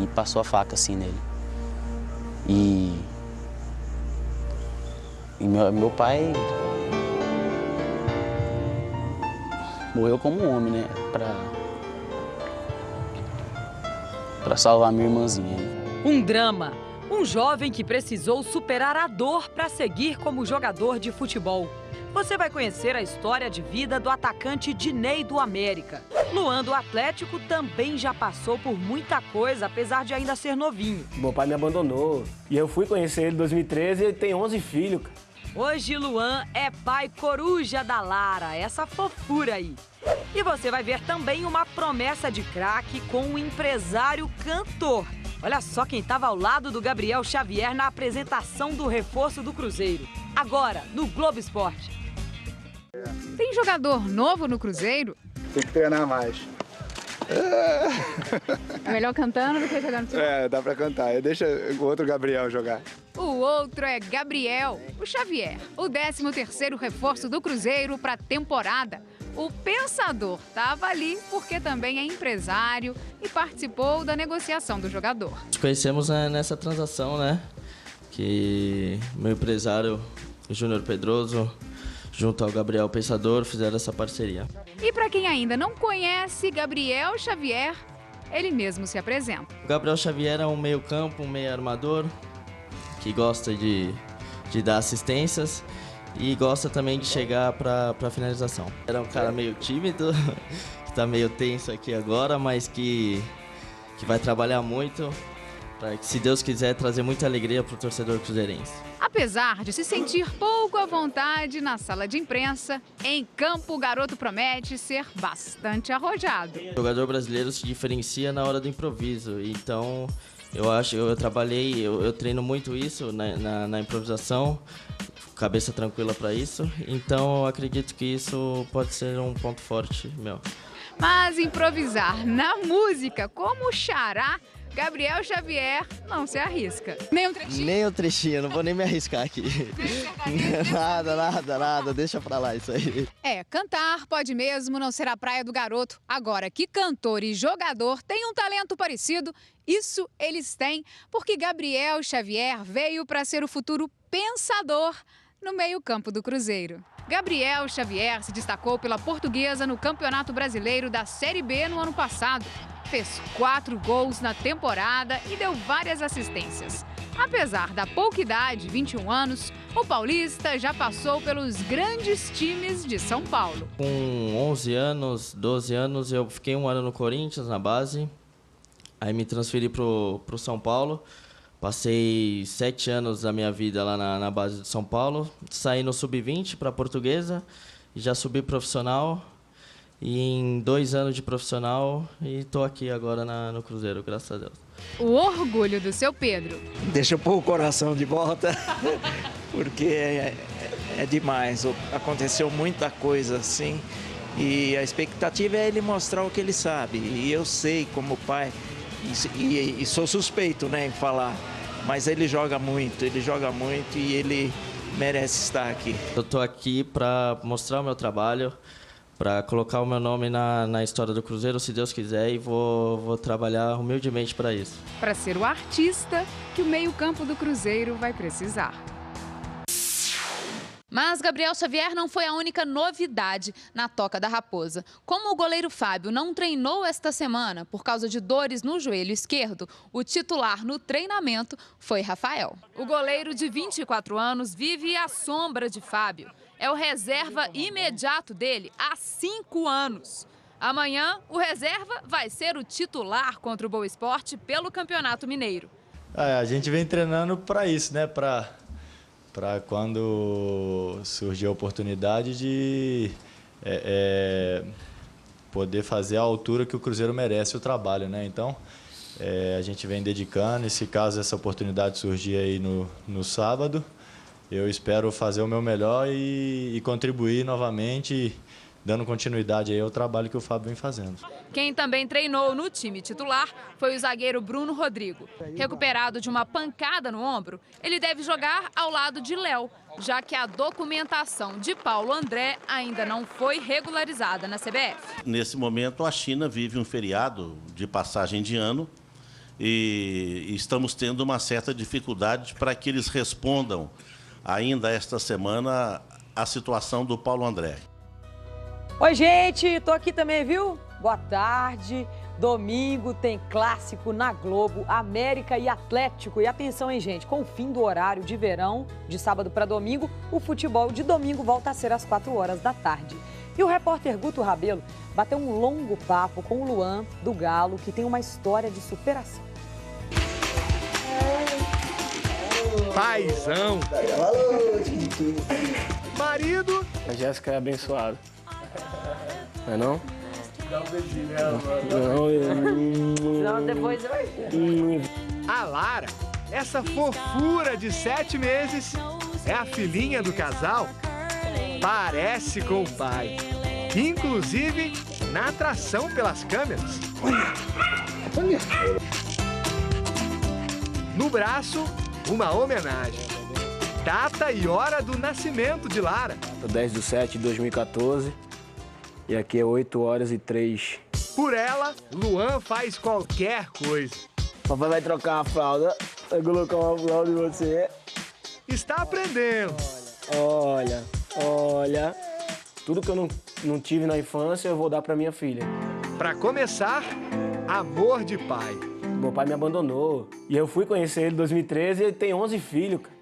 e passou a faca assim nele. E meu pai morreu como um homem, né? Pra salvar minha irmãzinha. Um drama. Um jovem que precisou superar a dor para seguir como jogador de futebol. Você vai conhecer a história de vida do atacante Dinei do América. Luan do Atlético também já passou por muita coisa, apesar de ainda ser novinho. Meu pai me abandonou e eu fui conhecer ele em 2013 e ele tem 11 filhos. Hoje Luan é pai coruja da Lara, essa fofura aí. E você vai ver também uma promessa de craque com um empresário cantor. Olha só quem estava ao lado do Gabriel Xavier na apresentação do reforço do Cruzeiro. Agora, no Globo Esporte. Tem jogador novo no Cruzeiro? Tem que treinar mais. É melhor cantando do que jogando futebol? Dá pra cantar. Deixa o outro Gabriel jogar. O outro é Gabriel, o Xavier, o 13º reforço do Cruzeiro para a temporada. O pensador estava ali porque também é empresário e participou da negociação do jogador. Nos conhecemos nessa transação, né? Que meu empresário, o Júnior Pedroso, junto ao Gabriel Pensador, fizeram essa parceria. E para quem ainda não conhece Gabriel Xavier, ele mesmo se apresenta. O Gabriel Xavier é um meio-campo, um meio-armador, que gosta de dar assistências e gosta também de chegar para a finalização. Era um cara meio tímido, que está meio tenso aqui agora, mas que vai trabalhar muito para que, se Deus quiser, trazer muita alegria para o torcedor cruzeirense. Apesar de se sentir pouco à vontade na sala de imprensa, em campo o garoto promete ser bastante arrojado. O jogador brasileiro se diferencia na hora do improviso, então eu treino muito isso na improvisação, cabeça tranquila para isso, então eu acredito que isso pode ser um ponto forte meu. Mas improvisar na música como o Xará, Gabriel Xavier não se arrisca. Nem um trechinho? Nem um trechinho, não vou nem me arriscar aqui. Nada, deixa pra lá isso aí. Cantar pode mesmo não ser a praia do garoto. Agora que cantor e jogador têm um talento parecido, isso eles têm, porque Gabriel Xavier veio para ser o futuro pensador no meio-campo do Cruzeiro. Gabriel Xavier se destacou pela Portuguesa no Campeonato Brasileiro da Série B no ano passado. Fez 4 gols na temporada e deu várias assistências. Apesar da pouca idade, 21 anos, o paulista já passou pelos grandes times de São Paulo. Com 11 anos, 12 anos, eu fiquei um ano no Corinthians, na base. Aí me transferi pro São Paulo. Passei 7 anos da minha vida lá na base de São Paulo. Saí no Sub-20 para a Portuguesa e já subi profissional. E em 2 anos de profissional e estou aqui agora no Cruzeiro, graças a Deus. O orgulho do seu Pedro. Deixa eu pôr o coração de volta, porque é demais. Aconteceu muita coisa assim e a expectativa é ele mostrar o que ele sabe. E eu sei como pai, e sou suspeito, né, em falar, mas ele joga muito e ele merece estar aqui. Eu estou aqui para mostrar o meu trabalho, para colocar o meu nome na história do Cruzeiro, se Deus quiser, e vou trabalhar humildemente para isso. Para ser o artista que o meio-campo do Cruzeiro vai precisar. Mas Gabriel Xavier não foi a única novidade na Toca da Raposa. Como o goleiro Fábio não treinou esta semana por causa de dores no joelho esquerdo, o titular no treinamento foi Rafael. O goleiro de 24 anos vive à sombra de Fábio. É o reserva imediato dele há 5 anos. Amanhã, o reserva vai ser o titular contra o Boa Esporte pelo Campeonato Mineiro. A gente vem treinando para isso, né? Para quando surgir a oportunidade de poder fazer a altura que o Cruzeiro merece o trabalho, né? Então, a gente vem dedicando, e se caso essa oportunidade surgir aí no sábado, eu espero fazer o meu melhor e contribuir novamente, dando continuidade aí ao trabalho que o Fábio vem fazendo. Quem também treinou no time titular foi o zagueiro Bruno Rodrigo. Recuperado de uma pancada no ombro, ele deve jogar ao lado de Léo, já que a documentação de Paulo André ainda não foi regularizada na CBF. Nesse momento, a China vive um feriado de passagem de ano e estamos tendo uma certa dificuldade para que eles respondam ainda esta semana a situação do Paulo André. Oi, gente, tô aqui também, viu? Boa tarde. Domingo tem clássico na Globo, América e Atlético. E atenção, hein, gente, com o fim do horário de verão, de sábado para domingo, o futebol de domingo volta a ser às 4 horas da tarde. E o repórter Guto Rabelo bateu um longo papo com o Luan, do Galo, que tem uma história de superação. Paizão. Marido. A Jéssica é abençoada. Não é não? Dá um beijinho, né, Não, depois vai. A Lara, essa fofura de 7 meses, é a filhinha do casal. Parece com o pai. Inclusive na atração pelas câmeras. No braço, uma homenagem. Data e hora do nascimento de Lara. 10/7/2014 e aqui é 8h03. Por ela, Luan faz qualquer coisa. Papai vai trocar uma fralda, vai colocar uma fralda em você. Está aprendendo. Olha. Tudo que eu não tive na infância, eu vou dar pra minha filha. Para começar, amor de pai. Meu pai me abandonou. E eu fui conhecer ele em 2013 e ele tem 11 filhos, cara.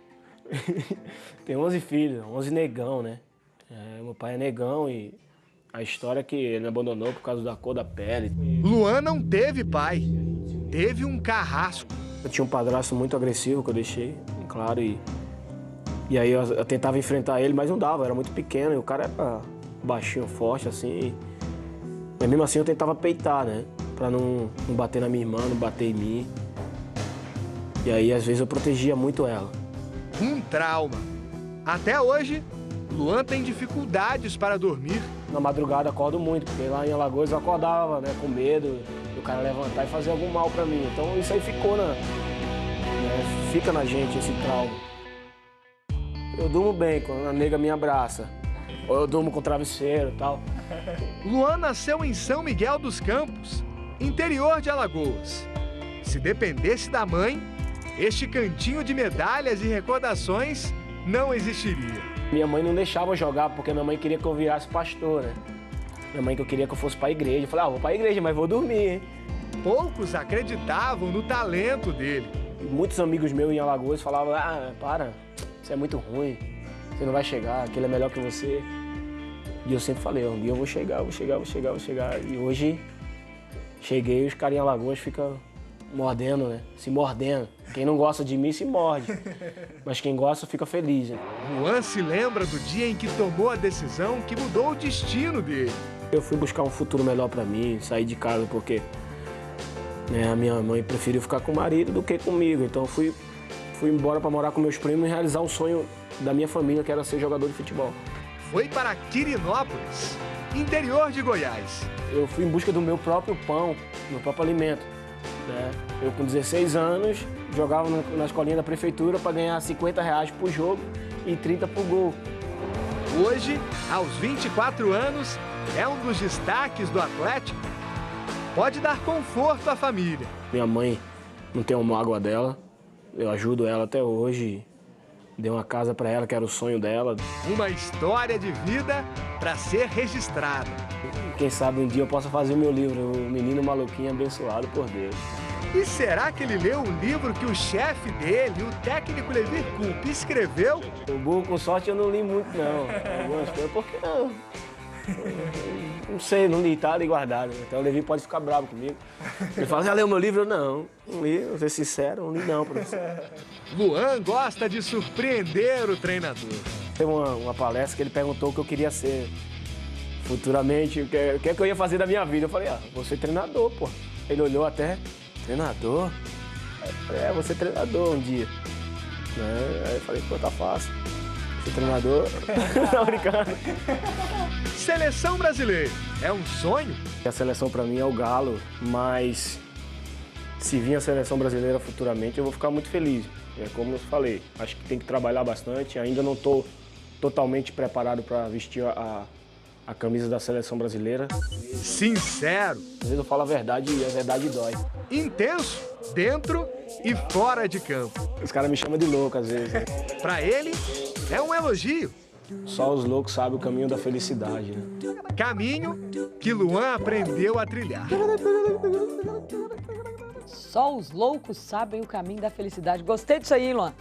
Tem 11 filhos, 11 negão, né? Meu pai é negão e a história é que ele me abandonou por causa da cor da pele. Luan não teve pai, teve um carrasco. Eu tinha um padrasto muito agressivo que eu deixei, claro, e aí eu tentava enfrentar ele, mas não dava, eu era muito pequeno, e o cara era baixinho, forte, assim. Mas mesmo assim eu tentava peitar, né? Pra não bater na minha irmã, não bater em mim. E aí, às vezes, eu protegia muito ela. Um trauma. Até hoje, Luan tem dificuldades para dormir. Na madrugada acordo muito, porque lá em Alagoas eu acordava, né, com medo do cara levantar e fazer algum mal pra mim. Então isso aí ficou fica na gente esse trauma. Eu durmo bem quando a nega me abraça, ou eu durmo com travesseiro e tal. Luan nasceu em São Miguel dos Campos, interior de Alagoas. Se dependesse da mãe, este cantinho de medalhas e recordações não existiria. Minha mãe não deixava eu jogar porque minha mãe queria que eu virasse pastor, né? Minha mãe que eu queria que eu fosse pra igreja. Eu falei, vou pra igreja, mas vou dormir, hein? Poucos acreditavam no talento dele. Muitos amigos meus em Alagoas falavam, para, você é muito ruim, você não vai chegar, aquele é melhor que você. E eu sempre falei, um dia eu vou chegar. E hoje, cheguei e os caras em Alagoas ficam mordendo, né? Se mordendo. Quem não gosta de mim se morde, mas quem gosta fica feliz, né? Luan se lembra do dia em que tomou a decisão que mudou o destino dele. Eu fui buscar um futuro melhor pra mim, sair de casa porque a minha mãe preferiu ficar com o marido do que comigo. Então eu fui embora pra morar com meus primos e realizar um sonho da minha família, que era ser jogador de futebol. Foi para Quirinópolis, interior de Goiás. Eu fui em busca do meu próprio pão, meu próprio alimento. Né? Eu, com 16 anos, jogava na escolinha da prefeitura para ganhar R$50 por jogo e 30 por gol. Hoje, aos 24 anos, é um dos destaques do Atlético. Pode dar conforto à família. Minha mãe, não tenho mágoa dela, eu ajudo ela até hoje. Dei uma casa para ela, que era o sonho dela. Uma história de vida para ser registrada. Quem sabe um dia eu possa fazer o meu livro, O Menino Maluquinho Abençoado por Deus. E será que ele leu um livro que o chefe dele, o técnico Levir Coupe, escreveu? O Burro com Sorte eu não li muito, não. Algumas coisas, porque não. Não sei, não li, tá ali guardado. Então o Levi pode ficar bravo comigo. Ele fala, já leu meu livro? Eu não li, vou ser sincero, não li não, professor. Luan gosta de surpreender o treinador. Teve uma palestra que ele perguntou o que eu queria ser futuramente, o que eu ia fazer da minha vida. Eu falei, vou ser treinador, pô. Ele olhou até, treinador? Aí eu falei, vou ser treinador um dia. Aí eu falei, pô, tá fácil. Ser treinador, não brincando. Seleção brasileira, é um sonho? A seleção pra mim é o Galo, mas se vir a seleção brasileira futuramente eu vou ficar muito feliz. É como eu falei, acho que tem que trabalhar bastante, ainda não estou totalmente preparado para vestir a a camisa da seleção brasileira. Sincero. Às vezes eu falo a verdade e a verdade dói. Intenso, dentro e fora de campo. Os caras me chamam de louco às vezes, né? Pra ele, é um elogio. Só os loucos sabem o caminho da felicidade, né? Caminho que Luan aprendeu a trilhar. Só os loucos sabem o caminho da felicidade. Gostei disso aí, Luan.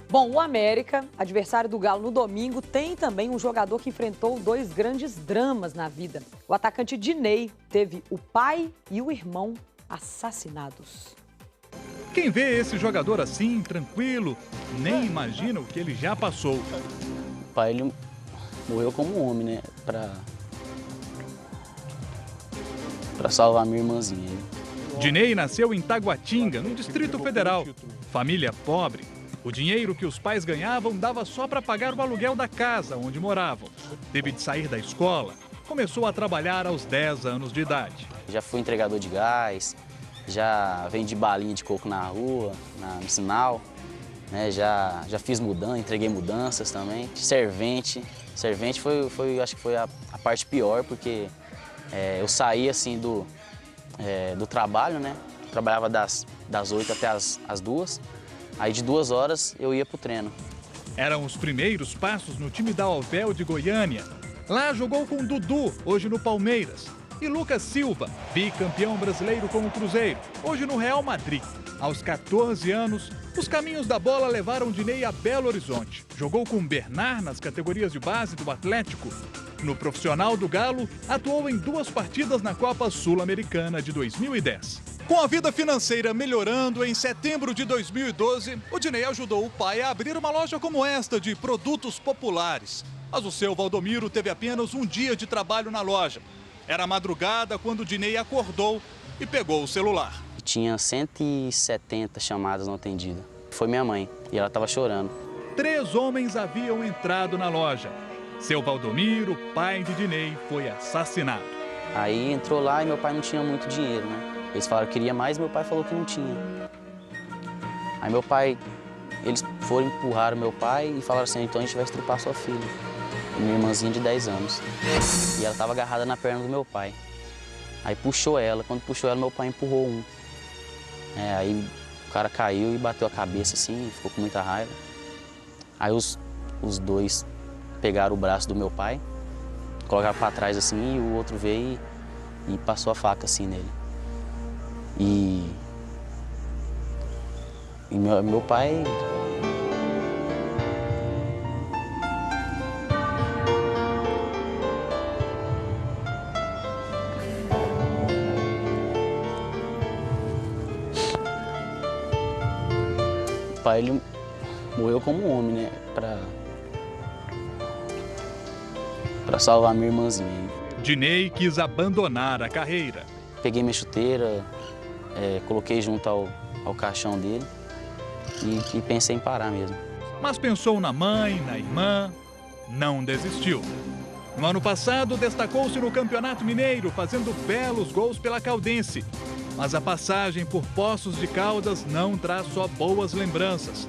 Bom, o América, adversário do Galo no domingo, tem também um jogador que enfrentou 2 grandes dramas na vida. O atacante Dinei teve o pai e o irmão assassinados. Quem vê esse jogador assim, tranquilo, nem imagina o que ele já passou. O pai, ele morreu como um homem, né? Pra salvar minha irmãzinha. Dinei nasceu em Taguatinga, no Distrito Federal. Família pobre. O dinheiro que os pais ganhavam dava só para pagar o aluguel da casa onde moravam. Teve de sair da escola. Começou a trabalhar aos 10 anos de idade. Já fui entregador de gás, já vendi balinha de coco na rua, no sinal, né? Já fiz mudança, entreguei mudanças também. Servente acho que foi a parte pior, porque eu saí assim do trabalho, né? Trabalhava das 8 até as 2. Aí de 2 horas eu ia pro treino. Eram os primeiros passos no time da Alvel de Goiânia. Lá jogou com Dudu, hoje no Palmeiras. E Lucas Silva, bicampeão brasileiro com o Cruzeiro, hoje no Real Madrid. Aos 14 anos, os caminhos da bola levaram Dinei a Belo Horizonte. Jogou com Bernard nas categorias de base do Atlético. No profissional do Galo, atuou em 2 partidas na Copa Sul-Americana de 2010. Com a vida financeira melhorando, em setembro de 2012, o Dinei ajudou o pai a abrir uma loja como esta de produtos populares. Mas o seu Valdomiro teve apenas um dia de trabalho na loja. Era madrugada quando o Dinei acordou e pegou o celular. Tinha 170 chamadas não atendidas. Foi minha mãe e ela estava chorando. 3 homens haviam entrado na loja. Seu Valdomiro, pai de Dinei, foi assassinado. Aí entrou lá e meu pai não tinha muito dinheiro, né? Eles falaram que queria mais, meu pai falou que não tinha. Aí meu pai, eles foram empurrar meu pai e falaram assim, então a gente vai estrupar sua filha. Minha irmãzinha de 10 anos. E ela estava agarrada na perna do meu pai. Aí puxou ela, quando puxou ela, meu pai empurrou um. Aí o cara caiu e bateu a cabeça assim, ficou com muita raiva. Aí os 2 pegaram o braço do meu pai, colocaram para trás assim, e o outro veio e passou a faca assim nele. E meu pai... O pai, ele morreu como um homem, né? Pra salvar minha irmãzinha. Dinei quis abandonar a carreira. Peguei minha chuteira, coloquei junto ao caixão dele e pensei em parar mesmo. Mas pensou na mãe, na irmã, não desistiu. No ano passado, destacou-se no Campeonato Mineiro, fazendo belos gols pela Caldense. Mas a passagem por Poços de Caldas não traz só boas lembranças.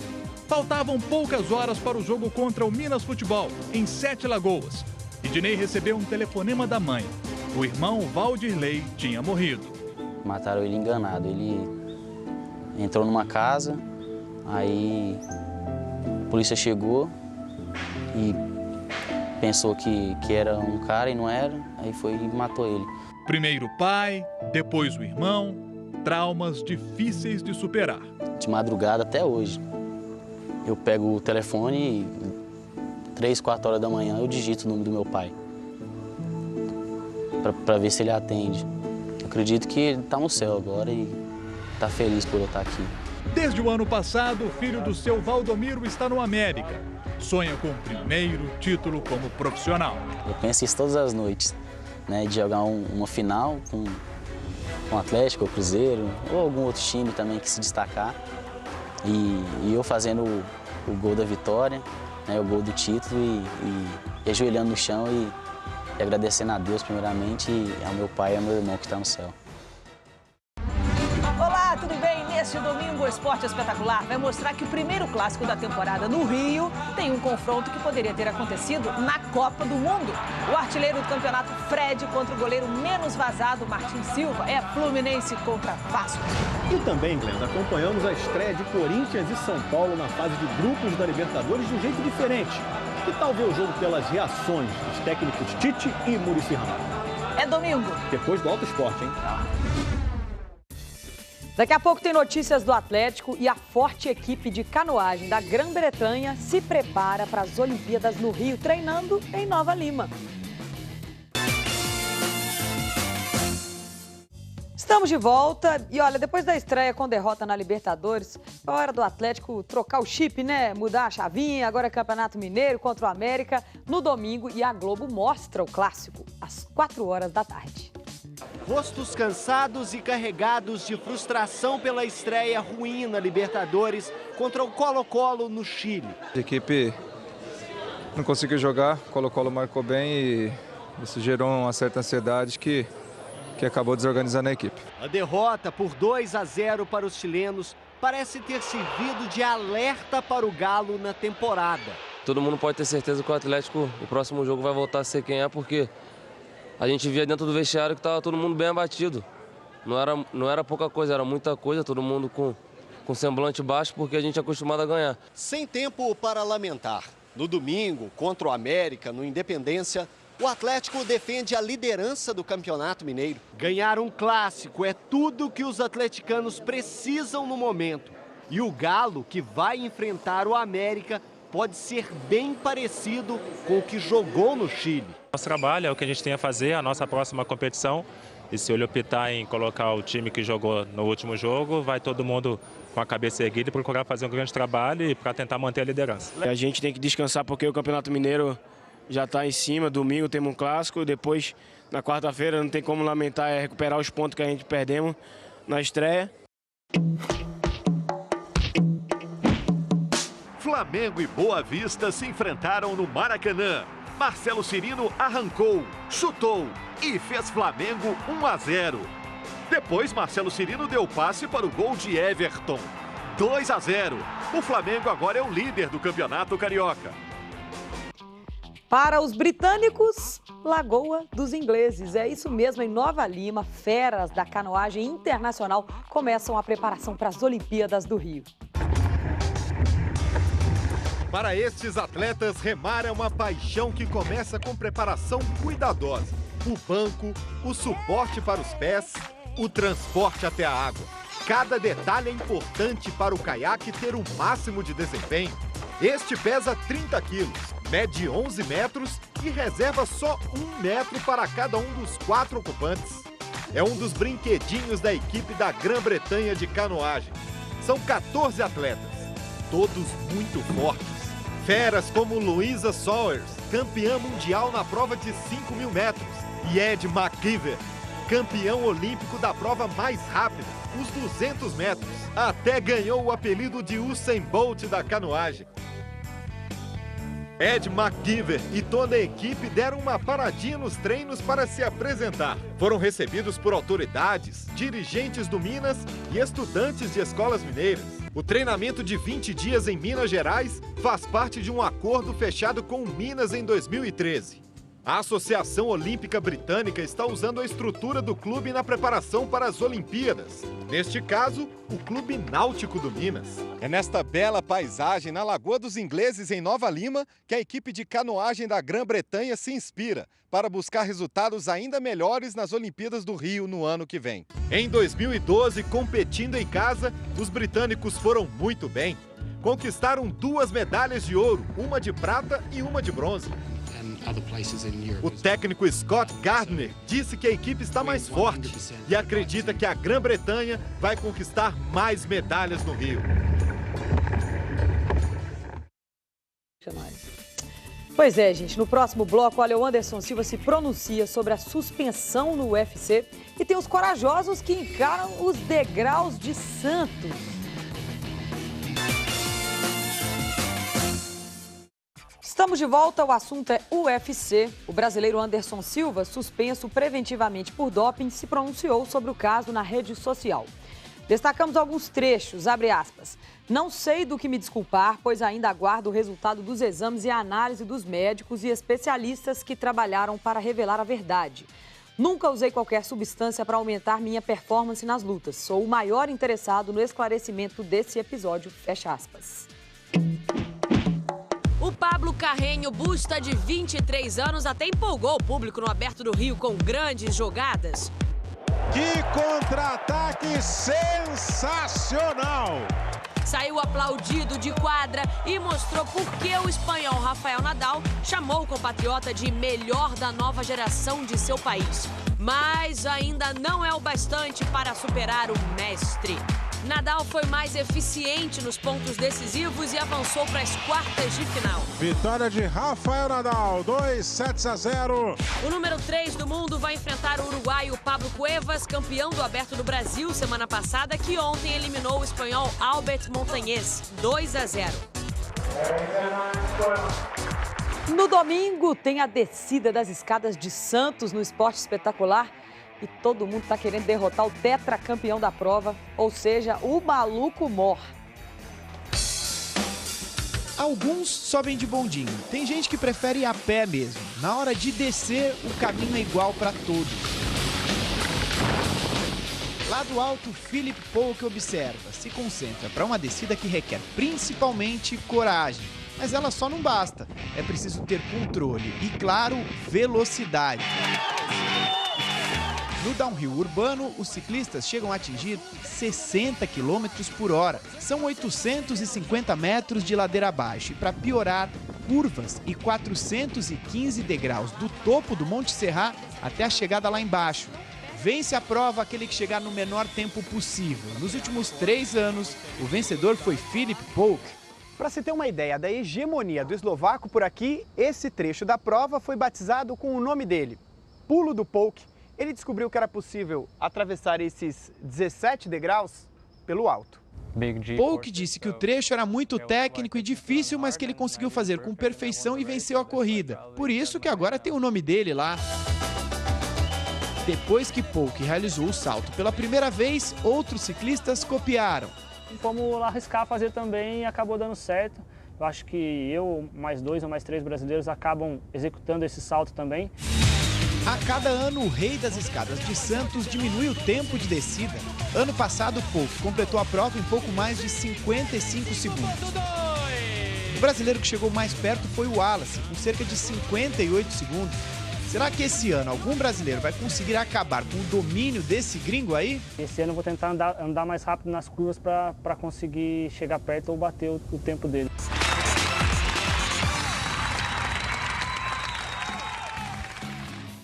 Faltavam poucas horas para o jogo contra o Minas Futebol, em 7 Lagoas. E Dinei recebeu um telefonema da mãe. O irmão Valdirley tinha morrido. Mataram ele enganado. Ele entrou numa casa, aí a polícia chegou e pensou que era um cara e não era, aí foi e matou ele. Primeiro o pai, depois o irmão, traumas difíceis de superar. De madrugada até hoje. Eu pego o telefone e 3, 4 horas da manhã eu digito o nome do meu pai. Pra ver se ele atende. Eu acredito que ele tá no céu agora e tá feliz por eu estar aqui. Desde o ano passado, o filho do seu Valdomiro está no América. Sonha com o primeiro título como profissional. Eu penso isso todas as noites, né? De jogar uma final com o Atlético, o Cruzeiro, ou algum outro time também que se destacar. E eu fazendo o gol da vitória, né? O gol do título e ajoelhando no chão e agradecendo a Deus primeiramente e ao meu pai e ao meu irmão que está no céu. Olá, tudo bem? Neste domingo, novo Esporte Espetacular vai mostrar que o primeiro clássico da temporada no Rio tem um confronto que poderia ter acontecido na Copa do Mundo. O artilheiro do campeonato, Fred, contra o goleiro menos vazado, Martin Silva, é Fluminense contra Vasco. E também, Glenda, acompanhamos a estreia de Corinthians e São Paulo na fase de grupos da Libertadores de um jeito diferente. Que tal ver o jogo pelas reações dos técnicos Tite e Muricy Ramalho? É domingo. Depois do Alto Esporte, hein? Daqui a pouco tem notícias do Atlético e a forte equipe de canoagem da Grã-Bretanha se prepara para as Olimpíadas no Rio, treinando em Nova Lima. Estamos de volta e olha, depois da estreia com derrota na Libertadores, é hora do Atlético trocar o chip, né? Mudar a chavinha, agora é Campeonato Mineiro contra o América no domingo e a Globo mostra o clássico às 4h. Rostos cansados e carregados de frustração pela estreia ruim na Libertadores contra o Colo-Colo no Chile. A equipe não conseguiu jogar, o Colo-Colo marcou bem e isso gerou uma certa ansiedade que acabou desorganizando a equipe. A derrota por 2-0 para os chilenos parece ter servido de alerta para o Galo na temporada. Todo mundo pode ter certeza que o Atlético, o próximo jogo, vai voltar a ser quem é, porque a gente via dentro do vestiário que estava todo mundo bem abatido. Não era pouca coisa, era muita coisa, todo mundo com semblante baixo, porque a gente é acostumado a ganhar. Sem tempo para lamentar. No domingo, contra o América, no Independência, o Atlético defende a liderança do Campeonato Mineiro. Ganhar um clássico é tudo que os atleticanos precisam no momento. E o Galo, que vai enfrentar o América, pode ser bem parecido com o que jogou no Chile. Nosso trabalho é o que a gente tem a fazer, a nossa próxima competição. E se ele optar em colocar o time que jogou no último jogo, vai todo mundo com a cabeça erguida e procurar fazer um grande trabalho e para tentar manter a liderança. A gente tem que descansar porque o Campeonato Mineiro já está em cima. Domingo temos um clássico, depois na quarta-feira não tem como lamentar, é recuperar os pontos que a gente perdemos na estreia. Flamengo e Boa Vista se enfrentaram no Maracanã. Marcelo Cirino arrancou, chutou e fez Flamengo 1-0. Depois, Marcelo Cirino deu passe para o gol de Everton. 2-0. O Flamengo agora é o líder do Campeonato Carioca. Para os britânicos, Lagoa dos Ingleses. É isso mesmo, em Nova Lima, feras da canoagem internacional começam a preparação para as Olimpíadas do Rio. Para estes atletas, remar é uma paixão que começa com preparação cuidadosa. O banco, o suporte para os pés, o transporte até a água. Cada detalhe é importante para o caiaque ter o máximo de desempenho. Este pesa 30 quilos, mede 11 metros e reserva só 1 metro para cada um dos 4 ocupantes. É um dos brinquedinhos da equipe da Grã-Bretanha de canoagem. São 14 atletas, todos muito fortes. Feras como Louisa Sowers, campeã mundial na prova de 5.000 metros, e Ed McKeever, campeão olímpico da prova mais rápida, os 200 metros. Até ganhou o apelido de Usain Bolt da canoagem. Ed McKeever e toda a equipe deram uma paradinha nos treinos para se apresentar. Foram recebidos por autoridades, dirigentes do Minas e estudantes de escolas mineiras. O treinamento de 20 dias em Minas Gerais faz parte de um acordo fechado com o Minas em 2013. A Associação Olímpica Britânica está usando a estrutura do clube na preparação para as Olimpíadas. Neste caso, o Clube Náutico do Minas. É nesta bela paisagem na Lagoa dos Ingleses, em Nova Lima, que a equipe de canoagem da Grã-Bretanha se inspira para buscar resultados ainda melhores nas Olimpíadas do Rio no ano que vem. Em 2012, competindo em casa, os britânicos foram muito bem. Conquistaram 2 medalhas de ouro, uma de prata e uma de bronze. O técnico Scott Gardner disse que a equipe está mais forte e acredita que a Grã-Bretanha vai conquistar mais medalhas no Rio. Pois é, gente, no próximo bloco, olha, o Anderson Silva se pronuncia sobre a suspensão no UFC e tem os corajosos que encaram os degraus de Santos. Estamos de volta, o assunto é UFC. O brasileiro Anderson Silva, suspenso preventivamente por doping, se pronunciou sobre o caso na rede social. Destacamos alguns trechos, abre aspas. Não sei do que me desculpar, pois ainda aguardo o resultado dos exames e a análise dos médicos e especialistas que trabalharam para revelar a verdade. Nunca usei qualquer substância para aumentar minha performance nas lutas. Sou o maior interessado no esclarecimento desse episódio, fecha aspas. O Pablo Carreño Busta, de 23 anos, até empolgou o público no Aberto do Rio com grandes jogadas. Que contra-ataque sensacional! Saiu aplaudido de quadra e mostrou por que o espanhol Rafael Nadal chamou o compatriota de melhor da nova geração de seu país. Mas ainda não é o bastante para superar o mestre. Nadal foi mais eficiente nos pontos decisivos e avançou para as quartas de final. Vitória de Rafael Nadal, 2-0. O número 3 do mundo vai enfrentar o uruguaio Pablo Cuevas, campeão do Aberto do Brasil semana passada, que ontem eliminou o espanhol Albert Montañez, 2-0. No domingo tem a descida das escadas de Santos no Esporte Espetacular. E todo mundo está querendo derrotar o tetracampeão da prova, ou seja, o Maluco Mor. Alguns sobem de bondinho. Tem gente que prefere ir a pé mesmo. Na hora de descer, o caminho é igual para todos. Lá do alto, Philip Polk observa, se concentra para uma descida que requer principalmente coragem. Mas ela só não basta. É preciso ter controle e, claro, velocidade. No downhill urbano, os ciclistas chegam a atingir 60 km por hora. São 850 metros de ladeira abaixo. E para piorar, curvas e 415 degraus do topo do Monte Serrat até a chegada lá embaixo. Vence a prova aquele que chegar no menor tempo possível. Nos últimos 3 anos, o vencedor foi Philip Polk. Para se ter uma ideia da hegemonia do eslovaco por aqui, esse trecho da prova foi batizado com o nome dele, Pulo do Polk. Ele descobriu que era possível atravessar esses 17 degraus pelo alto. Polk disse que o trecho era muito técnico e difícil, mas que ele conseguiu fazer com perfeição e venceu a corrida. Por isso que agora tem o nome dele lá. Depois que Polk realizou o salto pela primeira vez, outros ciclistas copiaram. Como arriscar fazer também, acabou dando certo. Eu acho que eu, mais 2 ou mais 3 brasileiros acabam executando esse salto também. A cada ano, o rei das escadas de Santos diminui o tempo de descida. Ano passado, Polk completou a prova em pouco mais de 55 segundos. O brasileiro que chegou mais perto foi o Wallace, com cerca de 58 segundos. Será que esse ano algum brasileiro vai conseguir acabar com o domínio desse gringo aí? Esse ano eu vou tentar andar mais rápido nas curvas para conseguir chegar perto ou bater o tempo dele.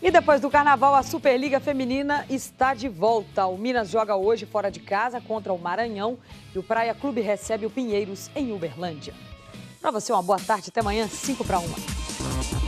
E depois do Carnaval, a Superliga Feminina está de volta. O Minas joga hoje fora de casa contra o Maranhão e o Praia Clube recebe o Pinheiros em Uberlândia. Para você, uma boa tarde. Até amanhã, 5 para 1.